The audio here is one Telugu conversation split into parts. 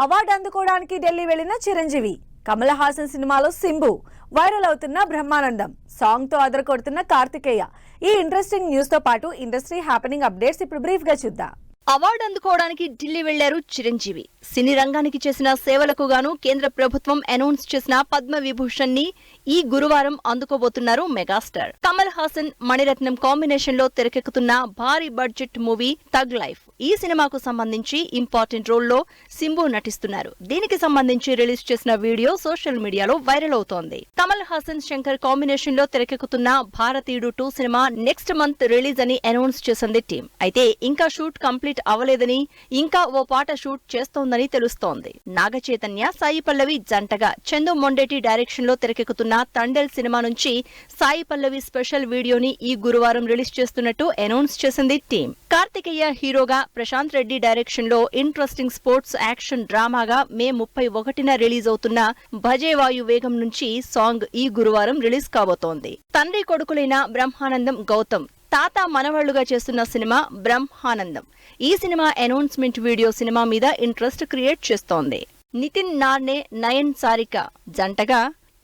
అవార్డు అందుకోవడానికి ఢిల్లీ వెళ్లిన చిరంజీవి, కమల్ హాసన్ సినిమాలో సింబు, వైరల్ అవుతున్న బ్రహ్మానందం, సాంగ్ తో అదరకొడుతున్న కార్తికేయ. ఈ ఇంట్రెస్టింగ్ న్యూస్ తో పాటు ఇండస్ట్రీ హ్యాపెనింగ్ అప్డేట్స్ ఇప్పుడు బ్రీఫ్ గా చూద్దాం. అవార్డు అందుకోవడానికి ఢిల్లీ వెళ్లారు చిరంజీవి. సినీ రంగానికి చేసిన సేవలకు గాను కేంద్ర ప్రభుత్వం అనౌన్స్ చేసిన పద్మ విభూషణ్ ని ఈ గురువారం అందుకోబోతున్నారు మెగాస్టార్. కమల్ హాసన్, మణిరత్నం కాంబినేషన్ లో తెరకెక్కుతున్న భారీ బడ్జెట్ మూవీ థగ్ లైఫ్. ఈ సినిమాకు సంబంధించి ఇంపార్టెంట్ రోల్ లో సింబు నటిస్తున్నారు. దీనికి సంబంధించి రిలీజ్ చేసిన వీడియో సోషల్ మీడియాలో వైరల్ అవుతోంది. కమల్ హాసన్, శంకర్ కాంబినేషన్ లో తెరకెక్కుతున్న భారతీయుడు 2 సినిమా నెక్స్ట్ మంత్ రిలీజ్ అని అనౌన్స్ చేసింది టీం. అయితే ఇంకా షూట్ కంప్లీట్ అవలేదని, ఇంకా ఓ పాట షూట్ చేస్తోందని తెలుస్తోంది. నాగ చైతన్య, సాయి పల్లవి జంటగా చందు మొండేటి డైరెక్షన్ లో తెరకెక్కుతున్న తండేల్ సినిమా నుంచి సాయి పల్లవి స్పెషల్ వీడియోని ఈ గురువారం రిలీజ్ చేస్తున్నట్టు అనౌన్స్ చేసింది టీం. కార్తికేయ హీరోగా, ప్రశాంత్ రెడ్డి డైరెక్షన్ లో ఇంట్రెస్టింగ్ స్పోర్ట్స్ యాక్షన్ డ్రామాగా మే 31న రిలీజ్ అవుతున్న భజే వాయు వేగం నుంచి సాంగ్ ఈ గురువారం రిలీజ్ కాబోతోంది. తండ్రి కొడుకులైన బ్రహ్మానందం, గౌతమ్ తాత మనవాళ్లుగా చేస్తున్న సినిమా బ్రహ్మానందం. ఈ సినిమా అనౌన్స్మెంట్ వీడియో సినిమా మీద ఇంట్రెస్ట్ క్రియేట్ చేస్తోంది. నితిన్ నార్నే, నయన్ సారిక జంటగా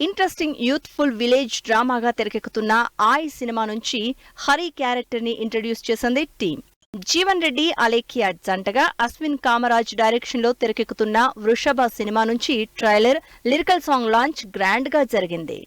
ఇంట్రెస్టింగ్ యూత్ఫుల్ విలేజ్ డ్రామాగా తెరకెక్కుతున్న ఆయ్ సినిమా నుంచి హరి క్యారెక్టర్ ని ఇంట్రడ్యూస్ చేసింది టీం. జీవన్ రెడ్డి, అలేఖ్య జంటగా అశ్విన్ కామరాజ్ డైరెక్షన్ లో తెరకెక్కుతున్న వృషభ సినిమా నుంచి trailer, lyrical song launch grand గా జరిగింది.